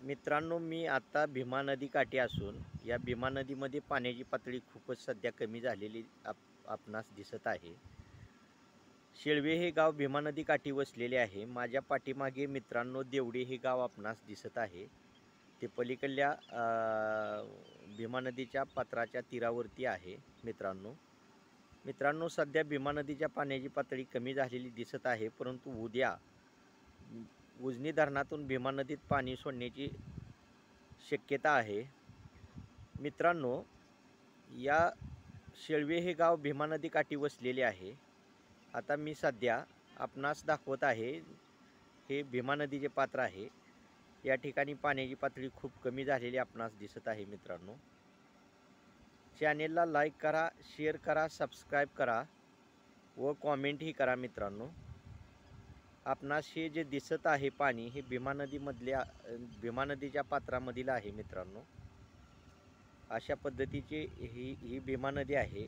मित्रांनो, मी आता भीमा नदीकाठी असून या भीमा नदीमध्ये पाण्याची पातळी खूपच सध्या कमी झालेली आपणास दिसत आहे. शेळवे हे गाव भीमा नदीकाठी वसलेले आहे. माझ्या पाठीमागे मित्रांनो देवडी हे गाव आपणास दिसत आहे. ते पलीकडल्या भीमा नदीच्या पात्राच्या तीरावरती आहे मित्रांनो. मित्रांनो, सध्या भीमा नदीच्या पाण्याची पातळी कमी झालेली दिसत आहे, परंतु उद्या उजनी धरणातून भीमा नदीत पाणी सोडण्याची शक्यता आहे. मित्रांनो, या शेळवे हे गाव भीमा नदीकाठी वसलेले आहे. आता मी सध्या आपणास दाखवत आहे, हे भीमा नदीचे पात्र आहे. या ठिकाणी पाण्याची पातळी खूप कमी झालेली आपणास दिसत आहे. मित्रांनो, चॅनेलला लाईक करा, शेअर करा, सबस्क्राईब करा व कॉमेंटही करा. मित्रांनो, आपणास हे जे दिसत आहे पाणी हे भीमा नदीच्या पात्रामधील आहे. मित्रांनो, अशा पद्धतीची ही भीमा नदी आहे.